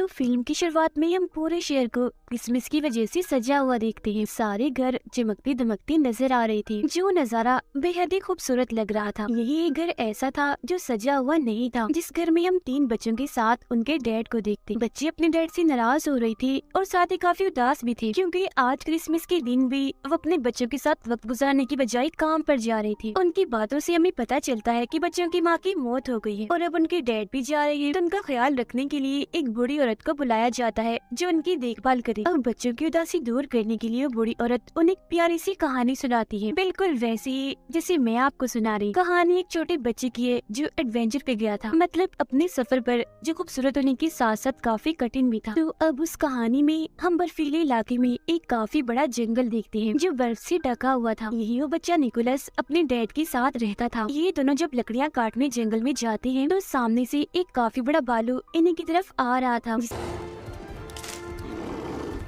तो फिल्म की शुरुआत में हम पूरे शहर को क्रिसमस की वजह से सजा हुआ देखते हैं। सारे घर चमकती दमकती नजर आ रही थी। जो नजारा बेहद ही खूबसूरत लग रहा था। यही एक घर ऐसा था जो सजा हुआ नहीं था, जिस घर में हम 3 बच्चों के साथ उनके डैड को देखते। बच्चे अपने डैड से नाराज हो रही थी और साथ ही काफी उदास भी थी, क्योंकि आज क्रिसमस के दिन भी वो अपने बच्चों के साथ वक्त गुजारने की बजाय काम पर जा रही थी। उनकी बातों से हमें पता चलता है कि बच्चों की माँ की मौत हो गई है और अब उनके डैड भी जा रहे हैं। तो उनका ख्याल रखने के लिए एक बूढ़ी औरत को बुलाया जाता है जो उनकी देखभाल करे। अब बच्चों की उदासी दूर करने के लिए वो बूढ़ी औरत उन्हें एक प्यारी सी कहानी सुनाती है, बिल्कुल वैसी ही जैसे मैं आपको सुना रही। कहानी एक छोटे बच्चे की है जो एडवेंचर पे गया था, मतलब अपने सफर पर, जो खूबसूरत होने के साथ साथ काफी कठिन भी था। तो अब उस कहानी में हम बर्फीले इलाके में एक काफी बड़ा जंगल देखते हैं जो बर्फ से ढका हुआ था। यही वो बच्चा निकोलस अपने डैड के साथ रहता था। ये दोनों जब लकड़ियाँ काटने जंगल में जाते हैं तो सामने से एक काफी बड़ा भालू इन्हीं की तरफ आ रहा था।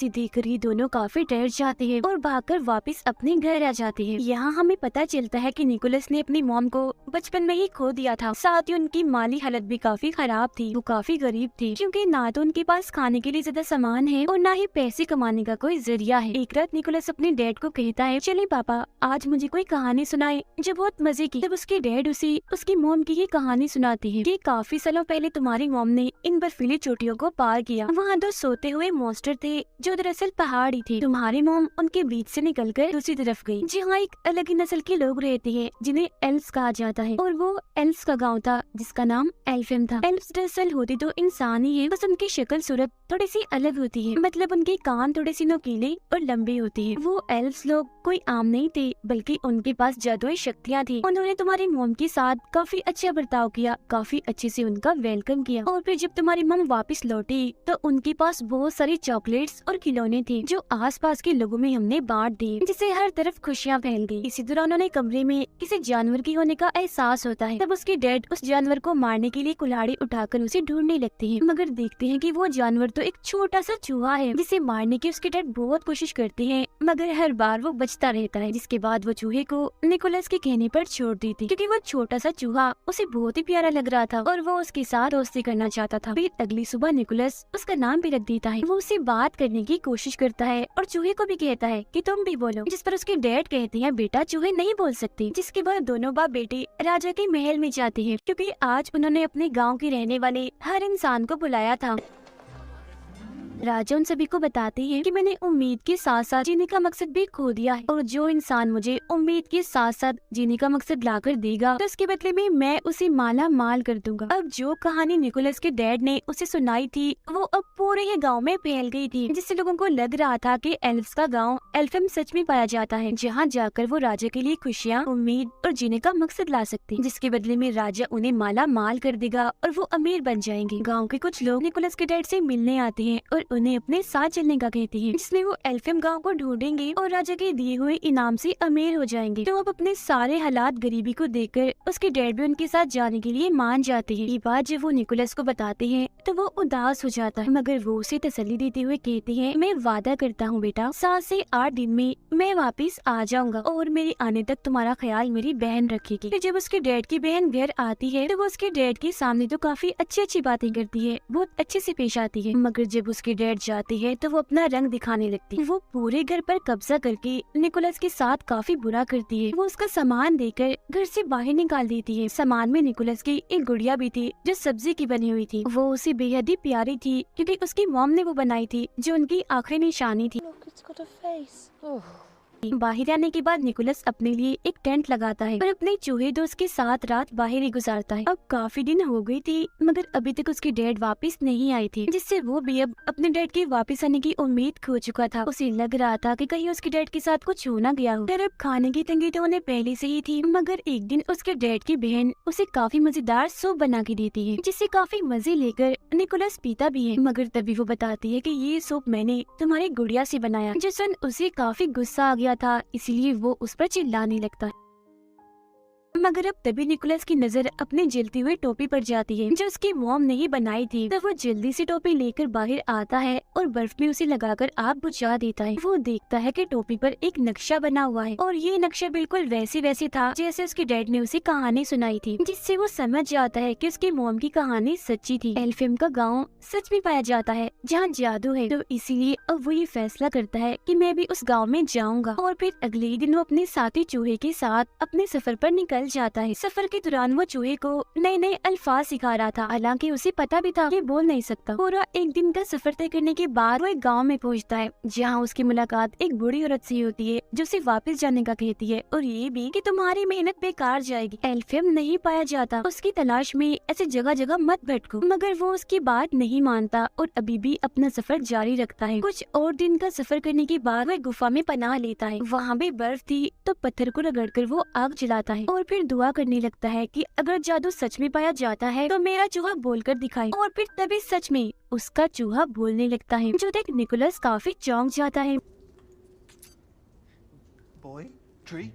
देखकर ये दोनों काफी डर जाते हैं और भागकर वापस अपने घर आ जाते हैं। यहाँ हमें पता चलता है कि निकोलस ने अपनी मॉम को बचपन में ही खो दिया था। साथ ही उनकी माली हालत भी काफी खराब थी। वो काफी गरीब थी, क्योंकि ना तो उनके पास खाने के लिए ज्यादा सामान है और ना ही पैसे कमाने का कोई जरिया है। एक रात निकोलस अपने डैड को कहता है, चले पापा आज मुझे कोई कहानी सुनाए जो बहुत मजे की। तब उसके डैड उसे उसकी मॉम की ये कहानी सुनाती है कि काफी सालों पहले तुम्हारी मॉम ने इन बर्फीली चोटियों को पार किया। वहाँ 2 सोते हुए मॉन्स्टर थे जो दरअसल पहाड़ी थी। तुम्हारी मॉम उनके बीच से निकलकर दूसरी तरफ गई, जहाँ एक अलग ही नस्ल के लोग रहते हैं जिन्हें एल्व्स कहा जाता है, और वो एल्व्स का गांव था जिसका नाम एल्फेम था। एल्व्स दरअसल होती तो इंसान ही है, बस उनकी शक्ल सूरत थोड़ी सी अलग होती है, मतलब उनके कान थोड़े सी नुकीले और लंबे होते हैं। वो एल्व्स लोग कोई आम नहीं थे, बल्कि उनके पास जादुई शक्तियाँ थी। उन्होंने तुम्हारी मॉम के साथ काफी अच्छा बर्ताव किया, काफी अच्छे से उनका वेलकम किया, और फिर जब तुम्हारी मॉम वापस लौटी तो उनके पास बहुत सारी चॉकलेट्स और खिलौने थे जो आसपास के लोगों में हमने बांट दिए, जिससे हर तरफ खुशियाँ फैल गई। इसी दौरान उन्हें कमरे में किसी जानवर की होने का एहसास होता है। तब उसके डैड उस जानवर को मारने के लिए कुल्हाड़ी उठाकर उसे ढूंढने लगते हैं, मगर देखते हैं कि वो जानवर तो एक छोटा सा चूहा है, जिसे मारने की उसके डैड बहुत कोशिश करते हैं, मगर हर बार वो बचता रहता है। जिसके बाद वो चूहे को निकोलस के कहने पर छोड़ देती, क्योंकि वो छोटा सा चूहा उसे बहुत ही प्यारा लग रहा था और वो उसके साथ दोस्ती करना चाहता था। फिर अगली सुबह निकोलस उसका नाम भी रख देता है। वो उसे बात करने की कोशिश करता है और चूहे को भी कहता है कि तुम भी बोलो, जिस पर उसके डैड कहते हैं, बेटा चूहे नहीं बोल सकते। जिसके बाद दोनों बाप बेटे राजा के महल में जाते हैं, क्योंकि आज उन्होंने अपने गांव के रहने वाले हर इंसान को बुलाया था। राजा उन सभी को बताते हैं कि मैंने उम्मीद के साथ साथ जीने का मकसद भी खो दिया है, और जो इंसान मुझे उम्मीद के साथ साथ जीने का मकसद लाकर देगा तो उसके बदले में मैं उसे माला माल कर दूंगा। अब जो कहानी निकोलस के डैड ने उसे सुनाई थी वो अब पूरे ही गांव में फैल गई थी, जिससे लोगों को लग रहा था कि एल्व्स का गांव एल्फेम सच में पाया जाता है, जहां जाकर वो राजा के लिए खुशियां, उम्मीद और जीने का मकसद ला सकते हैं, जिसके बदले में राजा उन्हें माला माल कर देगा और वो अमीर बन जाएंगे। गाँव के कुछ लोग निकोलस के डैड से मिलने आते हैं और उन्हें अपने साथ चलने का कहते हैं, जिसमें वो एल्फेम गांव को ढूंढेंगे और राजा के दिए हुए इनाम से अमीर हो जाएंगे। तो अब अपने सारे हालात गरीबी को देखकर उसके डैड भी उनके साथ जाने के लिए मान जाते हैं। ये बात जब वो निकोलस को बताते हैं तो वो उदास हो जाता है, मगर वो उसे तसल्ली देते हुए कहते हैं, मैं वादा करता हूँ बेटा, 7 से 8 दिन में मैं वापिस आ जाऊंगा और मेरे आने तक तुम्हारा ख्याल मेरी बहन रखेगी। फिर जब उसके डैड की बहन घर आती है तो वो उसके डैड के सामने तो काफी अच्छी अच्छी बातें करती है, बहुत अच्छे से पेश आती है, मगर जब उसके डैड जाते हैं तो वो अपना रंग दिखाने लगती है। वो पूरे घर पर कब्जा करके निकोलस के साथ काफी बुरा करती है। वो उसका सामान देकर घर से बाहर निकाल देती है। सामान में निकोलस की एक गुड़िया भी थी जो सब्जी की बनी हुई थी। वो उसे बेहद ही प्यारी थी, क्योंकि उसकी मॉम ने वो बनाई थी, जो उनकी आखिरी निशानी थी। Look, it's got a face. Oh. बाहर आने के बाद निकोलस अपने लिए एक टेंट लगाता है और अपने चूहे दोस्त के साथ रात बाहर ही गुजारता है। अब काफी दिन हो गई थी, मगर अभी तक उसके डैड वापस नहीं आए थे, जिससे वो भी अब अपने डैड के वापस आने की उम्मीद खो चुका था। उसे लग रहा था कि कहीं उसके डैड के साथ कुछ हो ना गया हो। फिर अब खाने की तंगी तो उन्हें पहले से ही थी, मगर एक दिन उसके डैड की बहन उसे काफी मजेदार सूप बना के देती है, जिससे काफी मजे लेकर निकोलस पीता भी है। मगर तभी वो बताती है कि ये सूप मैंने तुम्हारी गुड़िया से बनाया, जो सुन उसे काफी गुस्सा आ गया था, इसीलिए वो उस पर चिल्लाने लगता है। मगर अब तभी निकोलस की नजर अपने जलती हुई टोपी पर जाती है जो उसकी मॉम ने ही बनाई थी। तब वो जल्दी से टोपी लेकर बाहर आता है और बर्फ में उसे लगाकर आग बुझा देता है। वो देखता है कि टोपी पर एक नक्शा बना हुआ है और ये नक्शा बिल्कुल वैसे था जैसे उसके डैड ने उसे कहानी सुनाई थी, जिससे वो समझ जाता है कि उसकी मॉम की कहानी सच्ची थी। एल्फियम का गाँव सच में पाया जाता है जहाँ जादू है, तो इसीलिए अब वो ये फैसला करता है कि मैं भी उस गाँव में जाऊंगा। और फिर अगले ही दिन वो अपने साथी चूहे के साथ अपने सफर पर निकल जाता है। सफर के दौरान वो चूहे को नए नए अल्फाज सिखा रहा था, हालांकि उसे पता भी था कि बोल नहीं सकता। पूरा एक दिन का सफर तय करने के बाद वो एक गांव में पहुंचता है जहां उसकी मुलाकात एक बूढ़ी औरत से होती है जो उसे वापस जाने का कहती है और ये भी कि तुम्हारी मेहनत बेकार जाएगी, एल्फियम नहीं पाया जाता, उसकी तलाश में ऐसे जगह जगह मत भटको। मगर वो उसकी बात नहीं मानता और अभी भी अपना सफर जारी रखता है। कुछ और दिन का सफर करने के बाद वो गुफा में पनाह लेता है। वहाँ भी बर्फ थी तो पत्थर को रगड़कर वो आग जलाता है और फिर दुआ करने लगता है कि अगर जादू सच में पाया जाता है तो मेरा चूहा बोलकर दिखाए। और फिर तभी सच में उसका चूहा बोलने लगता है, जो देख निकोलस काफी चौंक जाता है। Boy, tree,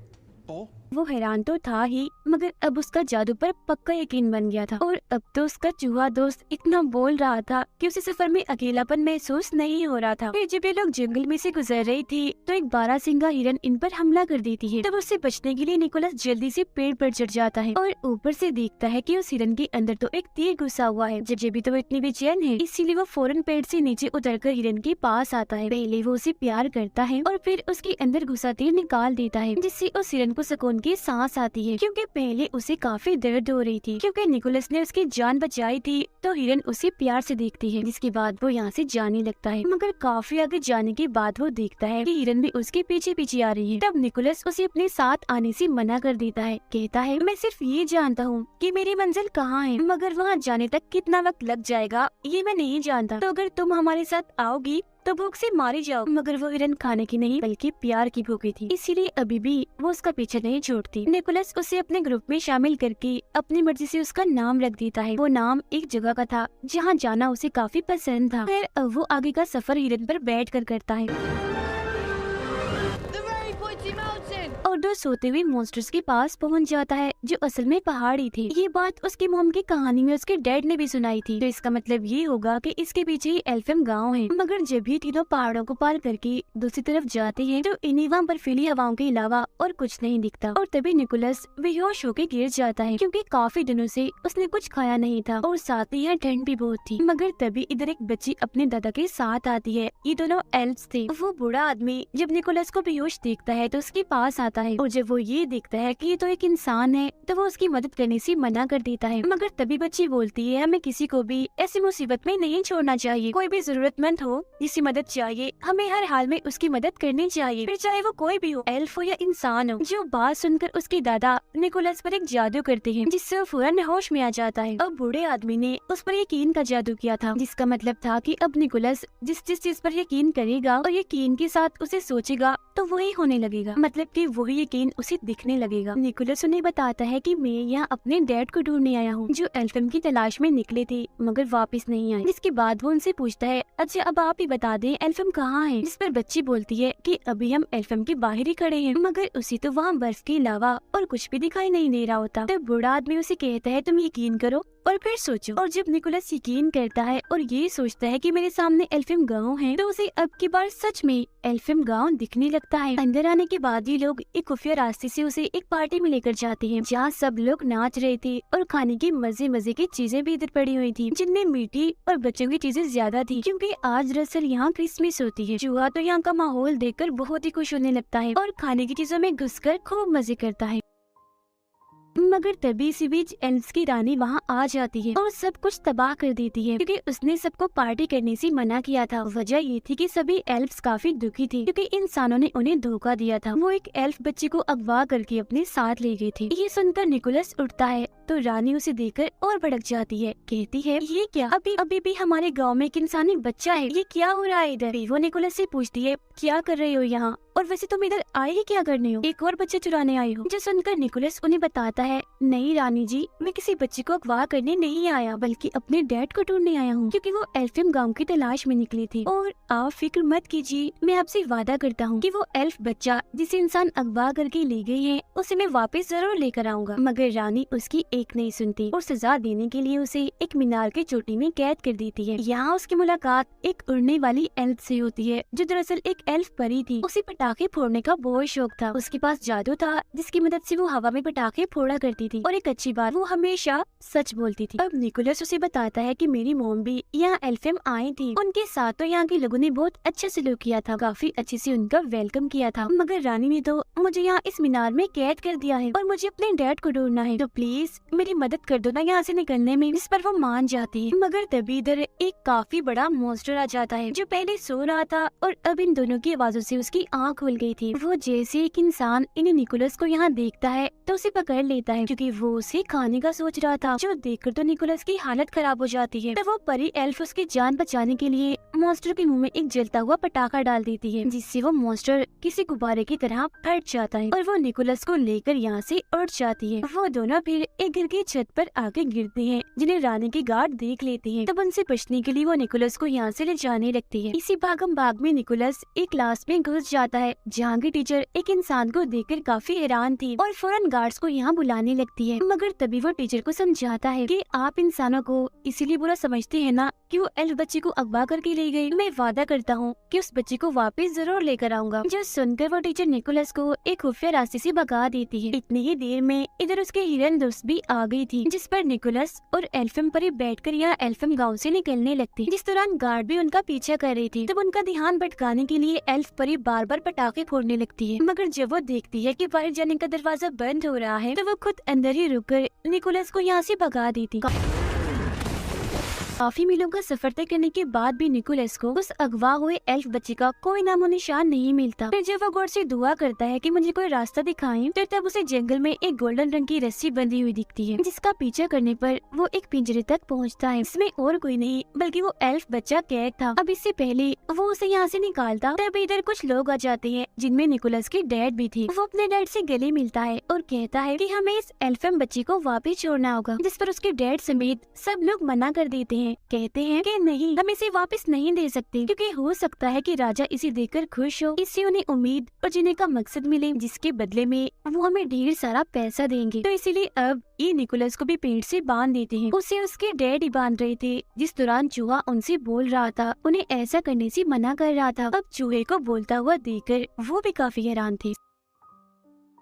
ball. वो हैरान तो था ही, मगर अब उसका जादू पर पक्का यकीन बन गया था। और अब तो उसका चूहा दोस्त इतना बोल रहा था कि उसे सफर में अकेलापन महसूस नहीं हो रहा था। फिर जब ये लोग जंगल में से गुजर रही थी तो एक बारहसिंगा हिरन इन पर हमला कर देती है। तब उससे बचने के लिए निकोलस जल्दी से पेड़ पर चढ़ जाता है और ऊपर से देखता है कि उस हिरन के अंदर तो एक तीर घुसा हुआ है। जब भी तो वो इतनी बेचैन है, इसीलिए वो फौरन पेड़ से नीचे उतरकर हिरन के पास आता है। पहले वो उसे प्यार करता है और फिर उसके अंदर घुसा तीर निकाल देता है, जिससे उस हिरन को सुकून की सांस आती है, क्योंकि पहले उसे काफी दर्द हो रही थी। क्योंकि निकोलस ने उसकी जान बचाई थी तो हिरन उसे प्यार से देखती है, जिसके बाद वो यहाँ से जाने लगता है। मगर काफी आगे जाने के बाद वो देखता है कि हिरन भी उसके पीछे पीछे आ रही है। तब निकोलस उसे अपने साथ आने से मना कर देता है, कहता है मैं सिर्फ ये जानता हूँ कि मेरी मंजिल कहाँ है, मगर वहाँ जाने तक कितना वक्त लग जाएगा ये मैं नहीं जानता, तो अगर तुम हमारे साथ आओगी तो भूख से मारी जाओ। मगर वो हिरन खाने की नहीं बल्कि प्यार की भूखी थी, इसीलिए अभी भी वो उसका पीछे नहीं छोड़ती। निकोलस उसे अपने ग्रुप में शामिल करके अपनी मर्जी से उसका नाम रख देता है। वो नाम एक जगह का था जहाँ जाना उसे काफी पसंद था। फिर अब वो आगे का सफर हिरन पर बैठ कर करता है The very pointy mountain! और दो सोते हुए मॉन्स्टर्स के पास पहुंच जाता है जो असल में पहाड़ी थे। ये बात उसकी मॉम की कहानी में उसके डैड ने भी सुनाई थी, तो इसका मतलब ये होगा कि इसके पीछे ही एल्फियम गांव है। मगर जब भी तीनों पहाड़ों को पार करके दूसरी तरफ जाते हैं तो इन्हीं वहाँ बर्फीली हवाओं के अलावा और कुछ नहीं दिखता। और तभी निकोलस बेहोश होकर गिर जाता है, क्योंकि काफी दिनों से उसने कुछ खाया नहीं था और साथ ही यहाँ ठंड भी बहुत थी। मगर तभी इधर एक बच्ची अपने दादा के साथ आती है। ये दोनों एल्फ्स थे। वो बूढ़ा आदमी जब निकोलस को बेहोश देखता है तो उसके पास आता है और जब वो ये देखता है कि ये तो एक इंसान है तो वो उसकी मदद करने से मना कर देता है। मगर तभी बच्ची बोलती है हमें किसी को भी ऐसी मुसीबत में नहीं छोड़ना चाहिए, कोई भी जरूरतमंद हो जिसकी मदद चाहिए हमें हर हाल में उसकी मदद करनी चाहिए, फिर चाहे वो कोई भी हो, एल्फ हो या इंसान हो। जो बात सुनकर उसके दादा निकोलस पर एक जादू करते हैं जिससे वो फौरन होश में आ जाता है। अब बूढ़े आदमी ने उस पर यकीन का जादू किया था, जिसका मतलब था कि अब निकोलस जिस जिस चीज पर यकीन करेगा और यकीन के साथ उसे सोचेगा तो वही होने लगेगा, मतलब कि वही यकीन उसे दिखने लगेगा। निकोलस उन्हें बताता है कि मैं यहाँ अपने डैड को ढूंढने आया हूँ जो एल्फियम की तलाश में निकले थे मगर वापस नहीं आए। जिसके बाद वो उनसे पूछता है अच्छा अब आप ही बता दें एल्फियम कहाँ है। जिस पर बच्ची बोलती है कि अभी हम एल्फियम के बाहर ही खड़े हैं, मगर उसे तो वहाँ बर्फ के अलावा और कुछ भी दिखाई नहीं दे रहा होता। तो बूढ़ा आदमी उसे कहता है तुम यकीन करो और फिर सोचो। और जब निकोलस यकीन करता है और ये सोचता है कि मेरे सामने एल्फियम गांव है, तो उसे अब की बार सच में एल्फियम गांव दिखने लगता है। अंदर आने के बाद ये लोग एक खुफिया रास्ते से उसे एक पार्टी में लेकर जाते हैं जहाँ सब लोग नाच रहे थे और खाने की मजे मजे की चीजें भी इधर पड़ी हुई थी, जिनमें मीठी और बच्चों की चीजें ज्यादा थी, क्योंकि आज दरअसल यहाँ क्रिसमस होती है। चूहा तो यहाँ का माहौल देखकर बहुत ही खुश होने लगता है और खाने की चीजों में घुसकर खूब मजे करता है। मगर तभी इसी बीच एल्फ्स की रानी वहाँ आ जाती है और सब कुछ तबाह कर देती है, क्योंकि उसने सबको पार्टी करने से मना किया था। वजह ये थी कि सभी एल्फ्स काफी दुखी थे क्योंकि इंसानों ने उन्हें धोखा दिया था। वो एक एल्फ बच्ची को अगवा करके अपने साथ ले गए थे। ये सुनकर निकोलस उठता है तो रानी उसे देखकर और भड़क जाती है, कहती है ये क्या, अभी भी हमारे गाँव में एक इंसानी बच्चा है, ये क्या हो रहा है इधर। वो निकोलस से पूछती है क्या कर रहे हो यहाँ, और वैसे तुम इधर आए ही क्या करने हो, एक और बच्चे चुराने आए हो। जो सुनकर निकोलस उन्हें बताता है, नहीं रानी जी, मैं किसी बच्चे को अगवा करने नहीं आया बल्कि अपने डैड को ढूंढने आया हूँ, क्योंकि वो एल्फियम गांव की तलाश में निकली थी। और आप फिक्र मत कीजिए, मैं आपसे वादा करता हूँ कि वो एल्फ बच्चा जिसे इंसान अगवा करके ले गए हैं उसे मैं वापस जरूर लेकर आऊंगा। मगर रानी उसकी एक नहीं सुनती और सजा देने के लिए उसे एक मीनार की चोटी में कैद कर देती है। यहाँ उसकी मुलाकात एक उड़ने वाली एल्फ से होती है जो दरअसल एक एल्फ परी थी। उसे पटाखे फोड़ने का बहुत शौक था। उसके पास जादू था जिसकी मदद से वो हवा में पटाखे फोड़ा करती थी और एक अच्छी बात, वो हमेशा सच बोलती थी। अब निकोलस उसे बताता है कि मेरी मॉम भी यहाँ एल्फियम आई थी, उनके साथ तो यहाँ के लोगों ने बहुत अच्छा सलूक किया था, काफी अच्छे से उनका वेलकम किया था। मगर रानी ने तो मुझे यहाँ इस मीनार में कैद कर दिया है और मुझे अपने डैड को ढूंढना है, तो प्लीज मेरी मदद कर दो ना यहाँ से निकलने में। इस पर वो मान जाती है। मगर तभी इधर एक काफी बड़ा मॉन्स्टर आ जाता है जो पहले सो रहा था और अब इन दोनों की आवाजों से उसकी आँख खुल गई थी। वो जैसे एक इंसान इन निकोलस को यहाँ देखता है तो उसे पकड़ लेता है, क्योंकि वो उसे खाने का सोच रहा था, जो देखकर तो निकोलस की हालत खराब हो जाती है। तो वो परी एल्फ उसकी जान बचाने के लिए मॉन्स्टर के मुंह में एक जलता हुआ पटाखा डाल देती है, जिससे वो मॉन्स्टर किसी गुब्बारे की तरह फट जाता है और वो निकोलस को लेकर यहाँ से उड़ जाती है। वो दोनों फिर एक घर की छत पर आके गिरते हैं, जिन्हें रानी की गार्ड देख लेती है। तब उनसे बचने के लिए वो निकोलस को यहाँ से ले जाने लगती है। इसी भागम भाग में निकोलस एक क्लास में घुस जाता है, जहाँ की टीचर एक इंसान को देखकर काफी हैरान थी और फौरन गार्ड्स को यहाँ बुलाने लगती है। मगर तभी वो टीचर को समझाता है कि आप इंसानों को इसीलिए बुरा समझते हैं ना कि वो एल्फ बच्चे को अगवा करके ले गई। मैं वादा करता हूँ कि उस बच्चे को वापस जरूर लेकर आऊंगा। जो सुनकर वो टीचर निकोलस को एक खुफिया रास्ते से भगा देती है। इतनी ही देर में इधर उसके हिरन दोस्त भी आ गई थी, जिस पर निकोलस और एल्फियम परी बैठकर यहाँ एल्फियम गाँव से निकलने लगती। जिस दौरान गार्ड भी उनका पीछा कर रही थी। तब उनका ध्यान भटकाने के लिए एल्फ परी बार बार पटाखे फोड़ने लगती है। मगर जब वो देखती है कि बाहर जाने का दरवाजा बंद हो रहा है तो वो खुद अंदर ही रुककर निकोलस को यहाँ से भगा देती। काफी मीलों का सफर तय करने के बाद भी निकोलस को उस अगवा हुए एल्फ बच्चे का कोई नामो निशान नहीं मिलता। फिर जब वो गॉड से दुआ करता है कि मुझे कोई रास्ता दिखाएं, तो तब उसे जंगल में एक गोल्डन रंग की रस्सी बंधी हुई दिखती है, जिसका पीछा करने पर वो एक पिंजरे तक पहुंचता है। इसमें और कोई नहीं बल्कि वो एल्फ बच्चा कैद था। अब इससे पहले वो उसे यहाँ से निकालता तब इधर कुछ लोग आ जाते हैं, जिनमें निकोलस के डैड भी थे। वो अपने डैड से गले मिलता है और कहता है कि हमें इस एल्फियम बच्चे को वापस छोड़ना होगा, जिस पर उसके डैड समेत सब लोग मना कर देते हैं। कहते हैं कि नहीं, हम इसे वापस नहीं दे सकते, क्योंकि हो सकता है कि राजा इसे देखकर खुश हो, इससे उन्हें उम्मीद और जीने का मकसद मिले, जिसके बदले में वो हमें ढेर सारा पैसा देंगे। तो इसीलिए अब ये निकोलस को भी पेड़ से बांध देते हैं। उसे उसके डैड ही बांध रहे थे, जिस दौरान चूहा उनसे बोल रहा था, उन्हें ऐसा करने से मना कर रहा था। अब चूहे को बोलता हुआ देखकर वो भी काफी हैरान थे।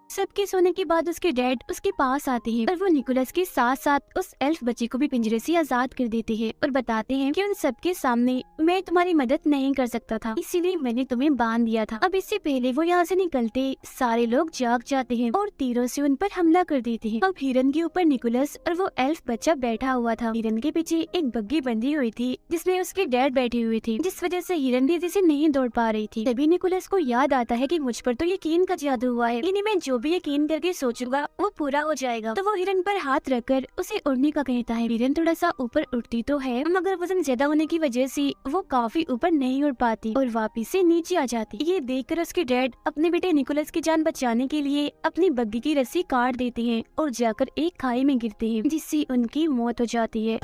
सबके सोने के बाद उसके डैड उसके पास आते हैं और वो निकोलस के साथ साथ उस एल्फ बच्चे को भी पिंजरे से आजाद कर देते हैं और बताते हैं कि उन सबके सामने मैं तुम्हारी मदद नहीं कर सकता था, इसीलिए मैंने तुम्हें बांध दिया था। अब इससे पहले वो यहाँ से निकलते सारे लोग जाग जाते हैं और तीरों से उन पर हमला कर देते हैं। अब हिरन के ऊपर निकोलस और वो एल्फ बच्चा बैठा हुआ था। हिरन के पीछे एक बग्गी बंधी हुई थी, जिसमें उसके डैड बैठे हुए थे, जिस वजह से हिरन तेजी से नहीं दौड़ पा रही थी। तभी निकोलस को याद आता है कि मुझ पर तो यकीन का जादू हुआ है, इन्हें मैं जो भी यकीन करके सोचूंगा वो पूरा हो जाएगा। तो वो हिरन पर हाथ रखकर उसे उड़ने का कहता है। हिरन थोड़ा सा ऊपर उड़ती तो है, मगर वजन ज्यादा होने की वजह से वो काफी ऊपर नहीं उड़ पाती और वापस से नीचे आ जाती। ये देखकर उसके डैड अपने बेटे निकोलस की जान बचाने के लिए अपनी बग्गी की रस्सी काट देते हैं और जाकर एक खाई में गिरते हैं, जिससे उनकी मौत हो जाती है,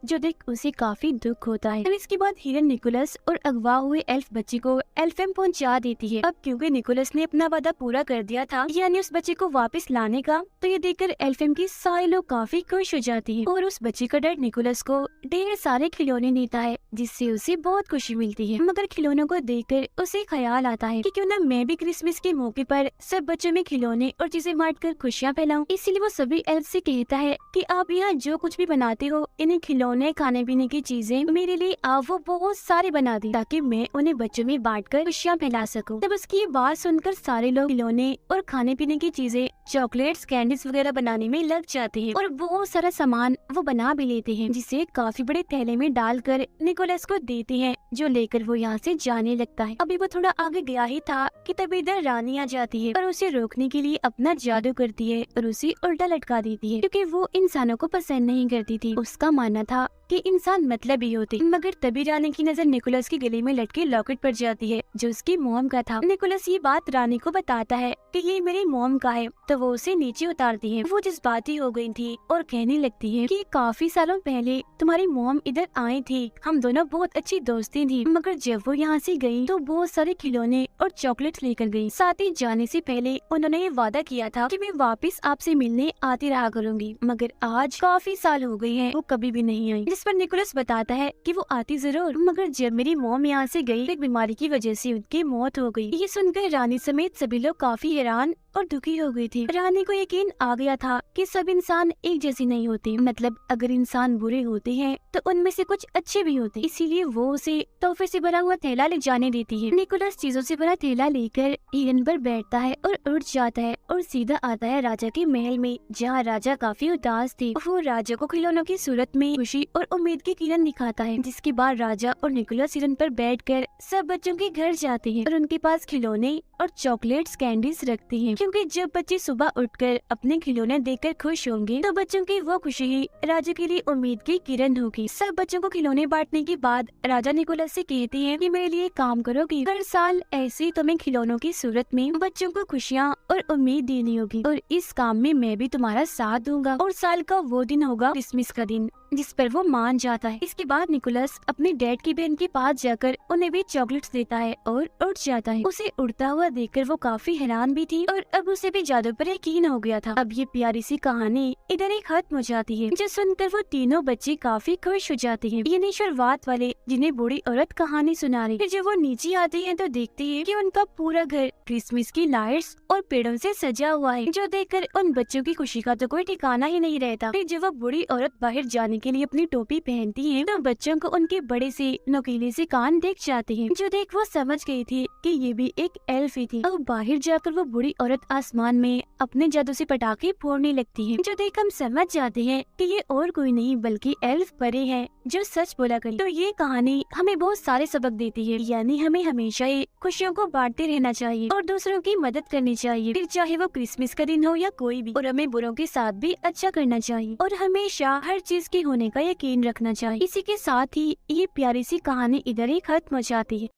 जो देख उसे काफी दुख होता है। इसके बाद हिरन निकोलस और अगवा हुए एल्फ बच्चे को एल्फियम पहुंचा देती है। अब क्योंकि निकोलस ने अपना वादा पूरा कर दिया था, यानी उस बच्चे को वापस लाने का, तो ये देखकर एल्फियम के सारे लोग काफी खुश हो जाते हैं और उस बच्चे का डैड निकोलस को ढेर सारे खिलौने देता है, जिससे उसे बहुत खुशी मिलती है। मगर खिलौनों को देखकर उसे ख्याल आता है कि क्यों न मैं भी क्रिसमस के मौके पर सब बच्चों में खिलौने और चीजें बांटकर खुशियाँ फैलाऊं। इसीलिए वो सभी एल्फ से कहता है कि आप यहाँ जो कुछ भी बनाते हो, इन्हें खिलौने खाने पीने की चीजें मेरे लिए आप वो बहुत सारे बना दी, ताकि मैं उन्हें बच्चों में बांटकर खुशियाँ फैला सकूं। तब उसकी ये बात सुनकर सारे लोग खिलौने और खाने पीने की चीजें, चॉकलेट्स, कैंडीज वगैरह बनाने में लग जाते हैं और बहुत सारा सामान वो बना भी लेते हैं, जिसे काफी बड़े थैले में डालकर निकोलस को देते हैं, जो लेकर वो यहाँ से जाने लगता है। अभी वो थोड़ा आगे गया ही था कि तभी इधर रानी आ जाती है और उसे रोकने के लिए अपना जादू करती है और उसे उल्टा लटका देती है, क्योंकि वो इंसानों को पसंद नहीं करती थी। उसका मानना था था कि इंसान मतलब ही होते, मगर तभी रानी की नजर निकोलस की गले में लटके लॉकेट पर जाती है जो उसकी मॉम का था। निकोलस ये बात रानी को बताता है कि ये मेरी मॉम का है, तो वो उसे नीचे उतारती है। वो जज्बाती हो गई थी और कहने लगती है कि काफी सालों पहले तुम्हारी मॉम इधर आई थी, हम दोनों बहुत अच्छी दोस्ती थी, मगर जब वो यहाँ से गई तो बहुत सारे खिलौने और चॉकलेट्स लेकर गई। साथ ही जाने से पहले उन्होंने ये वादा किया था कि मैं वापस आपसे मिलने आती रहा करूंगी, मगर आज काफी साल हो गए हैं वो कभी भी नहीं आई। जिस पर निकोलस बताता है कि वो आती जरूर, मगर जब मेरी मॉम यहाँ से गई, एक बीमारी की वजह से उनकी मौत हो गई। ये सुनकर रानी समेत सभी लोग काफी हैरान और दुखी हो गई थी। रानी को यकीन आ गया था कि सब इंसान एक जैसे नहीं होते, मतलब अगर इंसान बुरे होते हैं तो उनमें से कुछ अच्छे भी होते, इसीलिए वो उसे तोहफे से भरा हुआ थैला ले जाने देती है। निकोलस चीजों से भरा थैला लेकर हिरन पर बैठता है और उड़ जाता है और सीधा आता है राजा के महल में, जहाँ राजा काफी उदास थे। वो राजा को खिलौनों की सूरत में खुशी और उम्मीद की किरण दिखाता है, जिसके बाद राजा और निकोलस हिरन पर बैठकर सब बच्चों के घर जाते हैं और उनके पास खिलौने और चॉकलेट्स कैंडीज रखते हैं, क्योंकि जब बच्चे सुबह उठकर अपने खिलौने देखकर खुश होंगे तो बच्चों की वो खुशी ही राजा के लिए उम्मीद की किरण होगी। सब बच्चों को खिलौने बांटने के बाद राजा निकोलस से कहते हैं कि मेरे लिए काम करोगी, हर साल ऐसे तुम्हें खिलौनों की सूरत में बच्चों को खुशियाँ और उम्मीद देनी होगी, और इस काम में मैं भी तुम्हारा साथ दूंगा। और साल का वो दिन होगा क्रिसमस का दिन, जिस पर वो मान जाता है। इसके बाद निकोलस अपने डैड की बहन के पास जाकर उन्हें भी चॉकलेट्स देता है और उड़ जाता है। उसे उड़ता हुआ देखकर वो काफी हैरान भी थी और अब उसे भी जादू पर यकीन हो गया था। अब ये प्यारी सी कहानी इधर ही खत्म हो जाती है, जो सुनकर वो तीनों बच्चे काफी खुश हो जाते हैं। ये निश्चरवाद वाले जिन्हें बूढ़ी औरत कहानी सुना रही। फिर जब वो नीचे आते हैं तो देखते हैं कि उनका पूरा घर क्रिसमस की लाइट्स और पेड़ों से सजा हुआ है, जो देखकर उन बच्चों की खुशी का तो कोई ठिकाना ही नहीं रहता। फिर जब वो बूढ़ी औरत बाहर जाने के लिए अपनी टोपी पहनती है तो बच्चों को उनके बड़े से नुकीले से कान दिख जाते हैं, जो देख वो समझ गई थी कि ये भी एक एल्फ ही थी। और बाहर जाकर वो बूढ़ी औरत आसमान में अपने जादू से पटाखे फोड़ने लगती है, जो देख हम समझ जाते हैं कि ये और कोई नहीं बल्कि एल्फ परी है जो सच बोला करी। तो ये कहानी हमें बहुत सारे सबक देती है, यानी हमें हमेशा ही खुशियों को बांटते रहना चाहिए और दूसरों की मदद करनी चाहिए, फिर चाहे वो क्रिसमस का दिन हो या कोई भी। और हमें बुरों के साथ भी अच्छा करना चाहिए और हमेशा हर चीज के होने का यकीन रखना चाहिए। इसी के साथ ही ये प्यारी सी कहानी इधर ही खत्म हो जाती है।